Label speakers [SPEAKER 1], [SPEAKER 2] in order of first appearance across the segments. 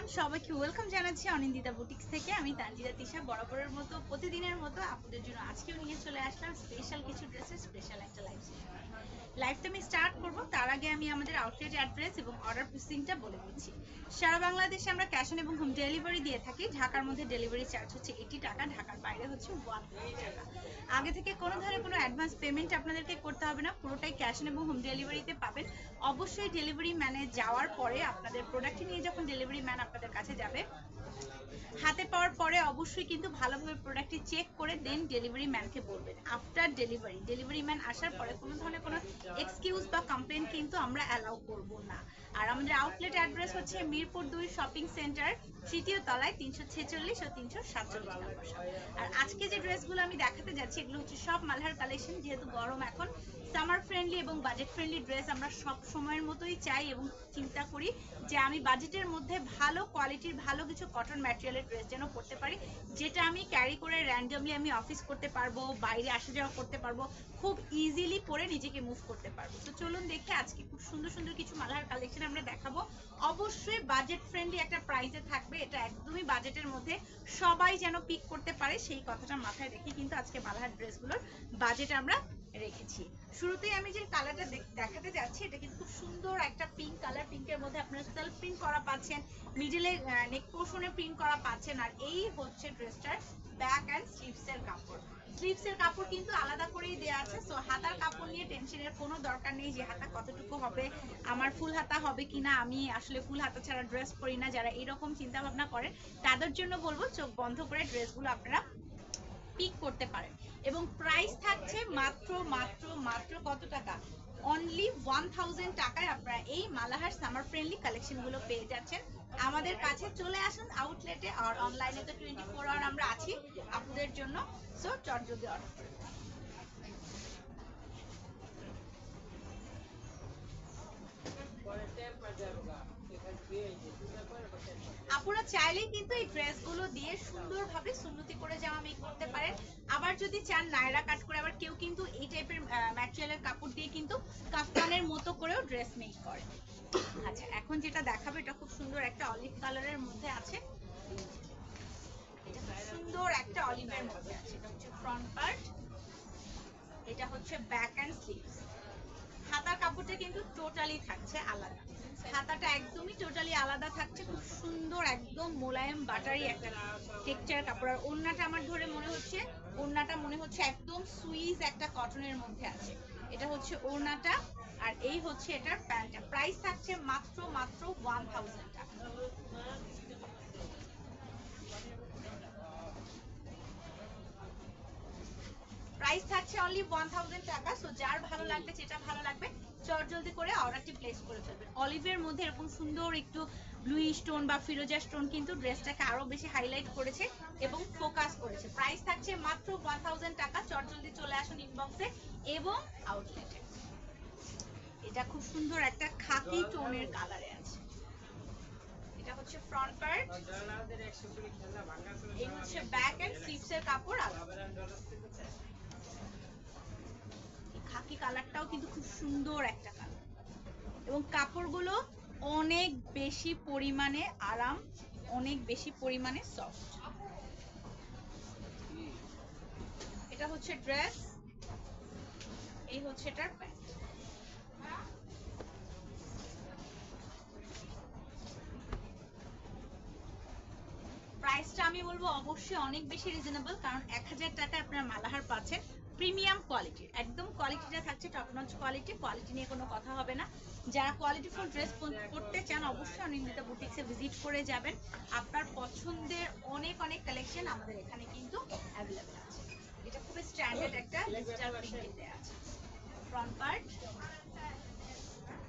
[SPEAKER 1] Everyone, সবাইকে welcome জানাচ্ছি Anindita boutiques থেকে। আমি তানজিদা তিশা বরাবরের মতো প্রতিদিনের মতো আপনাদের জন্য আজকেও নিয়ে চলে আসলাম স্পেশাল কিছু ড্রেসের স্পেশাল একটা লাইভ সেশন। লাইভটা আমি স্টার্ট করব, তার আগে আমি আমাদের আউটলেট অ্যাড্রেস এবং অর্ডার প্রসেসিংটা বলে দিচ্ছি। সারা বাংলাদেশে আমরা ক্যাশ অন এবং হোম ডেলিভারি দিয়ে থাকি। ঢাকার মধ্যে ডেলিভারি চার্জ হচ্ছে 80 টাকা, ঢাকার বাইরে হচ্ছে 150 টাকা। আগে থেকে কোনো ধরনের কোনো অ্যাডভান্স পেমেন্ট আপনাদেরকে করতে হবে না, পুরোটাই ক্যাশ অন এবং হোম ডেলিভারিতে পাবেন। অবশ্যই ডেলিভারি ম্যানে যাওয়ার পরে আপনাদের প্রোডাক্ট নিয়ে যখন ডেলিভারি ম্যান আপনাদের কাছে যাবে, হাতে পাওয়ার পরে অবশ্যই কিন্তু ভালোভাবে প্রোডাক্টটি চেক করে দেন ডেলিভারি ম্যানকে বলবেন। আফটার ডেলিভারি ম্যান আসার পরে কোনো ধরনের কোনো এক্সকিউজ বা কমপ্লেন কিন্তু আমরা অ্যালাউ করব না। আর আমাদের আউটলেট অ্যাড্রেস হচ্ছে মিরপুর 2 শপিং সেন্টার, তৃতীয় তলায় 346 ও 347 নম্বর শপ। আর আজকে যে ড্রেসগুলো আমি দেখাতে যাচ্ছি এগুলো হচ্ছে সব মালহার কালেকশন। যেহেতু গরম এখন, সামার ফ্রেন্ডলি এবং বাজেট ফ্রেন্ডলি ড্রেস আমরা সব সময়ের মতোই চাই এবং চিন্তা করি যে আমি বাজেটের মধ্যে ভালো কোয়ালিটির ভালো কিছু কটন ম্যাটেরিয়ালের ড্রেস যেন পরতে পারি, যেটা আমি ক্যারি করে র্যান্ডমলি আমি অফিস করতে পারবো, বাইরে আসা যাওয়া করতে পারবো, খুব ইজিলি পরে নিজেকে মুভ করতে পারবো। তো চলুন দেখে আজকে খুব সুন্দর সুন্দর কিছু মালহার কালেকশন আমরা দেখাবো। অবশ্যই বাজেট ফ্রেন্ডলি একটা প্রাইসে থাকবে, এটা একদমই বাজেটের মধ্যে সবাই যেন পিক করতে পারে সেই কথাটা মাথায় রেখে কিন্তু আজকে মালহার ড্রেসগুলোর বাজেট আমরা রেখেছি। শুরুতেই আমি যে কালারটা দেখাতে যাচ্ছি এটা কিন্তু খুব সুন্দর একটা পিঙ্ক কালার। পিঙ্কের মধ্যে আপনারা সেলফ প্রিন্ট করা পাচ্ছেন, মিডলে নেক পোর্শনে প্রিন্ট করা পাচ্ছেন। আর এই হচ্ছে ড্রেসটার ব্যাক অ্যান্ড স্লিভসের কাপড়। স্লিভসের কাপড় কিন্তু আলাদা করেই দেওয়া আছে, সো হাতার কাপড় নিয়ে টেনশনের কোনো দরকার নেই যে হাতা কতটুকু হবে, আমার ফুল হাতা হবে কিনা। আমি আসলে ফুল হাতা ছাড়া ড্রেস পরি না। যারা এরকম চিন্তা ভাবনা করেন তাদের জন্য বলবো চোখ বন্ধ করে ড্রেসগুলো আপনারা পিক করতে পারেন। এবং প্রাইস থাকছে মাত্র মাত্র মাত্র কত টাকা? অনলি 1000 টাকায় আপনারা এই মালাহার সামার ফ্রেন্ডলি কালেকশনগুলো পেয়ে যাচ্ছেন। আমাদের কাছে চলে আসুন আউটলেটে, আর অনলাইনে তো 24 আওয়ার আমরা আছি আপনাদের জন্য। সো চটজলদি অর্ডার করুন। আপনারা চাইলেই কিন্তু এই ড্রেসগুলো দিয়ে সুন্দরভাবে সুন্নতি করে জামা মেক করতে পারেন। আবার যদি চান নায়রা কাট করে, আবার কেউ কিন্তু এই টাইপের ম্যাটেরিয়ালের কাপড় দিয়ে কিন্তু কাফতানের মতো করেও ড্রেস মেক করে। আচ্ছা, এখন যেটা দেখাবো এটা খুব সুন্দর একটা অলিভ কালারের মধ্যে আছে। এটা সুন্দর একটা অলিভের মধ্যে আছে। এটা হচ্ছে ফ্রন্ট পার্ট, এটা হচ্ছে ব্যাক অ্যান্ড স্লিভস। হাতার কাপড়টা কিন্তু টোটালি থাকছে আলাদা, হাতাটা একদমই টোটালি আলাদা থাকছে। খুব সুন্দর একদম মোলায়েম বাটারি একটা টেক্সচার কাপড়। আর ওড়নাটা আমার ধরে মনে হচ্ছে একদম সুইস একটা কটনের মধ্যে আছে। এটা হচ্ছে ওড়নাটা, আর এই হচ্ছে এটার প্যান্টটা। প্রাইস থাকছে মাত্র মাত্র 1000 টাকা। প্রাইস থাকছে অনলি 1000 টাকা। সো যার ভালো লাগবে, যেটা ভালো লাগবে চটজলদি করে অর্ডারটি প্লেস করে ফেলবেন। অলিভের মধ্যে এরকম সুন্দর একটু ব্লু স্টোন বা ফিরোজা স্টোন কিন্তু ড্রেসটাকে আরো বেশি হাইলাইট করেছে এবং ফোকাস করেছে। প্রাইস থাকছে মাত্র 1000 টাকা। চটজলদি চলে আসুন ইনবক্সে এবং আউটলেটে। এটা খুব সুন্দর একটা খাকি টোনের কালারে আছে। এটা হচ্ছে ফ্রন্ট পার্ট, এই হচ্ছে ব্যাক এন্ড স্লিভসের কাপড় আলাদা। খাকি কালারটাও কিন্তু খুব সুন্দর একটা কালার এবং কাপড়গুলো অনেক বেশি পরিমাণে আরাম, অনেক বেশি পরিমাণে সফট। এটা হচ্ছে ড্রেস, এই হচ্ছে এটার প্যান্ট। প্রাইসটা আমি বলবো অবশ্যই অনেক বেশি রিজনেবল, কারণ 1000 টাকায় আপনারা মালাহার পাচ্ছেন প্রিমিয়াম কোয়ালিটির। একদম কোয়ালিটিটা থাকছে টপ নচ কোয়ালিটি, কোয়ালিটি নিয়ে কোনো কথা হবে না। যারা কোয়ালিটিফুল ড্রেস পরতে চান অবশ্যই অনিন্দিতা বুটিক্সে ভিজিট করে যাবেন। আপনার পছন্দের অনেক অনেক কালেকশন আমাদের এখানে কিন্তু অ্যাভেলেবেল আছে। এটা খুব স্ট্যান্ডার্ড একটা ডিজিটাল প্রিন্টে দেয়া আছে। ফ্রন্ট পার্ট,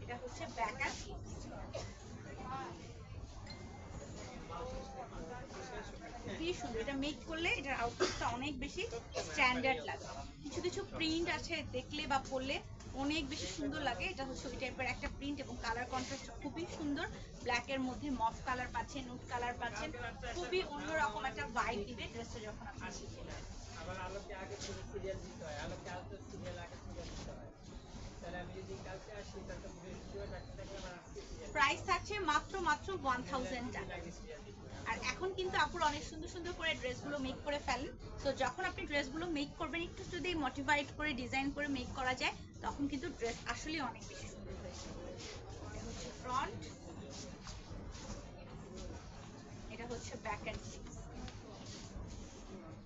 [SPEAKER 1] এটা হচ্ছে ব্যাক অ্যান্ড স্লিভস। খুবই সুন্দর, এটা মেক করলে এটার আউটফিটটা অনেক বেশি স্ট্যান্ডার্ড লাগে। কিছু কিছু প্রিন্ট আছে দেখলে বা পরলে অনেক বেশি সুন্দর লাগে। এটা হচ্ছে ওই টাইপের একটা প্রিন্ট এবং কালার কন্ট্রাস্ট খুবই সুন্দর। ব্ল্যাক এর মধ্যে মফ কালার পাচ্ছেন, নুট কালার পাচ্ছেন, খুবই অন্যরকম একটা ভাইব দিবে ড্রেসটা যখন আপনি শিখে। আবার আলোকে আগে সিরিয়াল দিতে হয়, আলোকে আগে সিরিয়াল দিতে হয়। তাহলে আমি যদি কালকে আসি তাহলে প্রাইস থাকছে মাত্র 1000 টাকা। আর এখন কিন্তু আপুর অনেক সুন্দর সুন্দর করে ড্রেসগুলো মেক করে ফেলেন। তো যখন আপনি ড্রেসগুলো মেক করবেন, একটু যদি মোটিভেট করে ডিজাইন করে মেক করা যায়, তখন কিন্তু ড্রেস আসলে অনেক বেশি সুন্দর হয়েছে। এটা হচ্ছে ফ্রন্ট, এটা হচ্ছে ব্যাক এন্ড স্লিভস।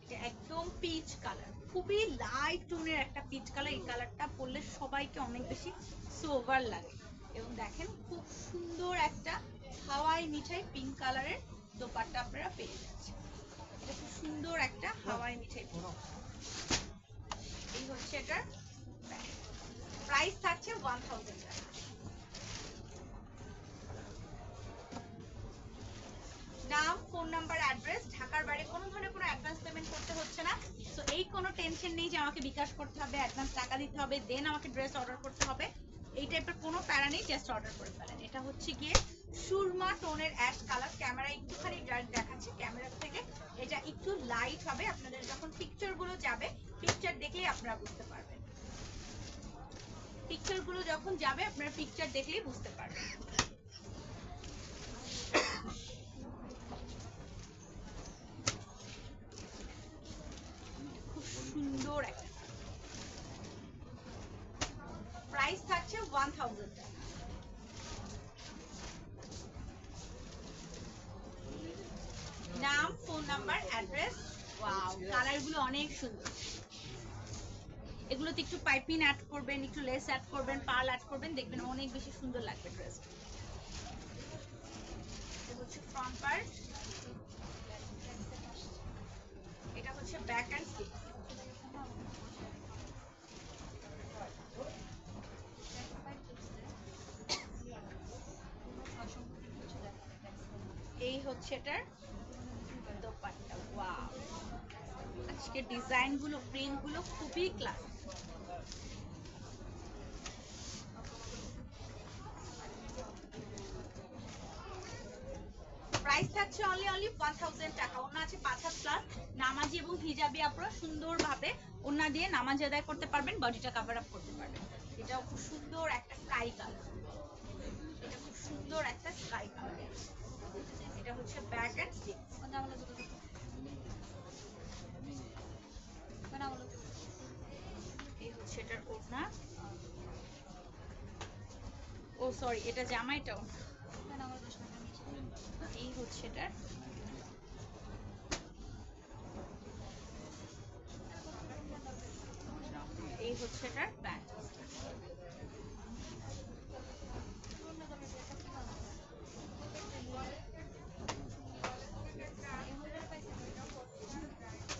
[SPEAKER 1] এটা একদম পিচ কালার, খুবই লাইট টোনের একটা পিচ কালার। এই কালারটা পরলে সবাইকে অনেক বেশি সোভার লাগে। এবং দেখেন খুব সুন্দর একটা হাওয়াই মিঠাই পিঙ্ক কালারের দোপাট্টা আপনারা পেয়ে যাচ্ছেন। এটা খুব সুন্দর একটা হাওয়াই মিঠাই। এই হচ্ছে এটার প্রাইস থাকছে 1000 টাকা। নাম, ফোন নাম্বার, অ্যাড্রেস, ঢাকার বাইরে কোনো ধরনের কোনো অ্যাডভান্স পেমেন্ট করতে হচ্ছে না। তো এই কোনো টেনশন নেই যে আমাকে বিকাশ করতে হবে, অ্যাডভান্স টাকা দিতে হবে, দেন আমাকে ড্রেস অর্ডার করতে হবে, এই টাইপের কোনো প্যারা নেই। জাস্ট অর্ডার করে ফেলেন। এটা হচ্ছে গিয়ে সুরমা টোনের অ্যাশ কালার। ক্যামেরা একটুখানি ডার্ক দেখাচ্ছে, ক্যামেরা থেকে এটা একটু লাইট হবে। আপনাদের যখন পিকচারগুলো যাবে, পিকচার দেখলেই আপনারা বুঝতে পারবেন। পিকচারগুলো যখন যাবে আপনারা পিকচার দেখলেই বুঝতে পারবেন। খুব সুন্দর একটা প্রাইস থাকছে 1000 টাকা। নাম, ফোন নাম্বার, অ্যাড্রেস। ওয়াও, কালারগুলো অনেক সুন্দর। এগুলোতে একটু পাইপিং অ্যাড করবেন, একটু লেস অ্যাড করবেন, পার্ল অ্যাড করবেন, দেখবেন অনেক বেশি সুন্দর লাগবে ড্রেস। এটা হচ্ছে ফ্রন্ট পার্ট, এটা হচ্ছে ব্যাক এন্ড স্লিভ। এই হচ্ছে এটার দোপাট্টা। ওয়াও, আজকে ডিজাইনগুলো, প্রিন্টগুলো খুবই ক্লাস। প্রাইস থাকছে অনলি 1000 টাকা। ওনা আছে 5000 প্লাস। নামাজি এবং হিজাবি আপনারা সুন্দরভাবে ওনা দিয়ে নামাজ আদায় করতে পারবেন, বডিটা কভার আপ করতে পারবেন। এটাও খুব সুন্দর একটা স্কাই কালার, এটা খুব সুন্দর একটা স্কাই কালার। এটা হচ্ছে ব্যাক এন্ড স্লিভ। এই হচ্ছে এটার ওড়না। ও সরি, এটা জামাইটাও। এই হচ্ছে এটার এই হচ্ছে এটার প্যান্ট।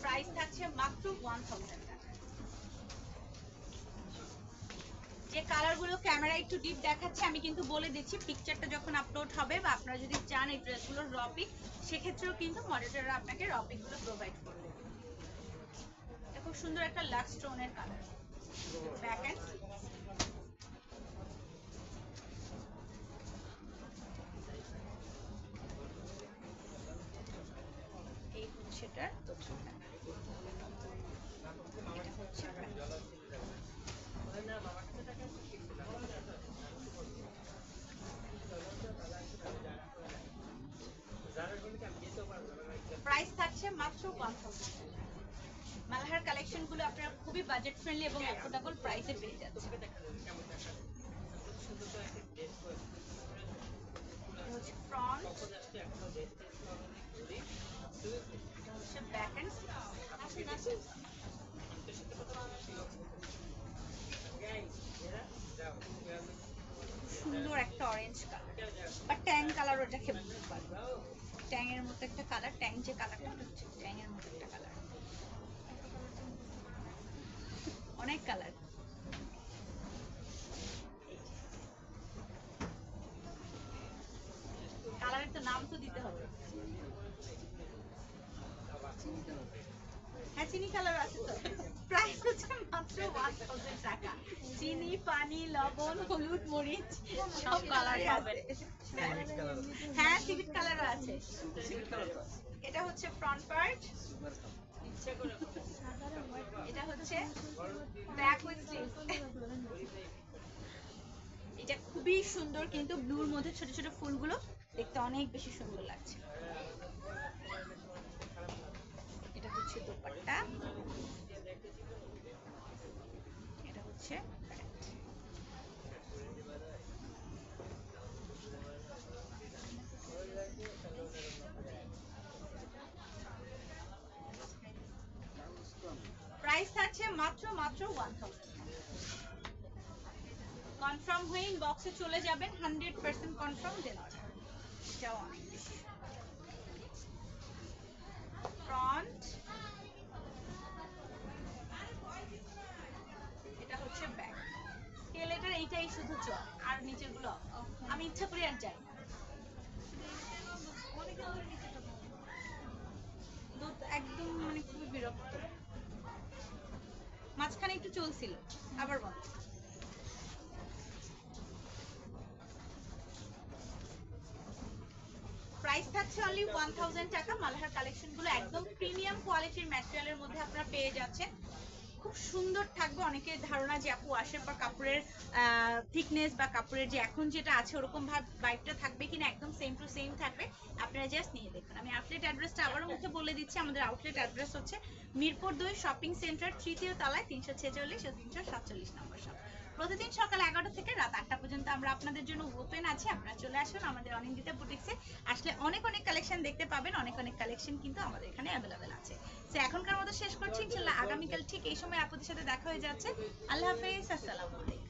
[SPEAKER 1] প্রাইস থাকছে মাত্র 1000 টাকা। যে কালারগুলো ক্যামেরা একটু ডিপ দেখাচ্ছে, আমি কিন্তু বলে দিচ্ছি পিকচারটা যখন আপলোড হবে বা আপনারা যদি চান এই ড্রেসগুলোর র পিক, সেক্ষেত্রেও কিন্তু মডেলাররা আপনাকে র পিকগুলো প্রোভাইড করবে। এটা খুব সুন্দর একটা লাক্স টোনের কালার। ব্যাক এন্ড এই হচ্ছে এটা হচ্ছে প্রাইস থাকছে মাত্র 1000 টাকা। মালহার কালেকশনগুলো আপনারা খুবই বাজেট ফ্রেন্ডলি এবং অ্যাফোর্ডেবল প্রাইসে পেয়ে যাচ্ছেন। হচ্ছে ফ্রন্ট, হচ্ছে ব্যাক এন্ড সুন্দর একটা অরেঞ্জ কালার বা ট্যাং কালার, ওটাকে বলতে পারবো। ট্যাং এর মতো একটা কালার, ট্যাং যে কালারটা হচ্ছে ট্যাং এর মতো একটা কালার। অনেক কালার। কালারের তো নাম তো দিতে হবে। হ্যাঁ, চিনি কালার আছে তো। প্রাইস হচ্ছে মাত্র 1000 টাকা। চিনি, পানি, লবণ, হলুদ, মরিচ সব কালার হবে। হ্যাঁ, সিভিট কালারও আছে। এটা হচ্ছে ফ্রন্ট পার্ট, এটা হচ্ছে ব্যাক উইথ স্লিভ। এটা খুবই সুন্দর, কিন্তু ব্লুর মধ্যে ছোট ছোট ফুলগুলো দেখতে অনেক বেশি সুন্দর লাগছে। এটা হচ্ছে দোপাট্টা, এটা হচ্ছে প্রাইস থাকছে মাত্র 1000। কনফার্ম হয়ে ইনবক্সে চলে যাবেন, 100% কনফার্ম দেন। এটাও অনেক বেশি ফ্রন্ট, এটা হচ্ছে ব্যাক। স্কেলেটার এইটাই শুধু চল, আর নিচের গুলো আমি ইচ্ছা করি আর যাই না, একদম মানে খুবই বিরক্ত। মাঝখানে একটু চলছিল, আবার বন্ধ। প্রাইস থাকছে অনলি 1000 টাকা। মালহার কালেকশন গুলো একদম প্রিমিয়াম কোয়ালিটির ম্যাটেরিয়ালের মধ্যে আপনারা পেয়ে যাচ্ছেন, খুব সুন্দর থাকবে। অনেকের ধারণা যে আপু আসার পর কাপড়ের থিকনেস বা কাপড়ের যে এখন যেটা আছে ওরকম ভাইবটা থাকবে কিনা, একদম সেম টু সেম থাকবে। আপনারা জাস্ট নিয়ে দেখুন। আমি আউটলেট অ্যাড্রেসটা আবারও মুখে বলে দিচ্ছি। আমাদের আউটলেট অ্যাড্রেস হচ্ছে মিরপুর 2 শপিং সেন্টার, তৃতীয় তলায় 346 ও 347 নম্বর শপ। প্রতিদিন সকাল 11টা থেকে রাত 8টা পর্যন্ত আমরা আপনাদের জন্য ওপেন আছি। আপনারা চলে আসুন আমাদের অনিন্দিতা বুটিক্সে। আসলে অনেক অনেক কালেকশন দেখতে পাবেন, অনেক অনেক কালেকশন কিন্তু আমাদের এখানে অ্যাভেলেবেল আছে। তো এখনকার মতো শেষ করছি, ইনশাআল্লাহ আগামীকাল ঠিক এই সময় আপনাদের সাথে দেখা হয়ে যাচ্ছে। আল্লাহ হাফেজ, আসসালামু আলাইকুম।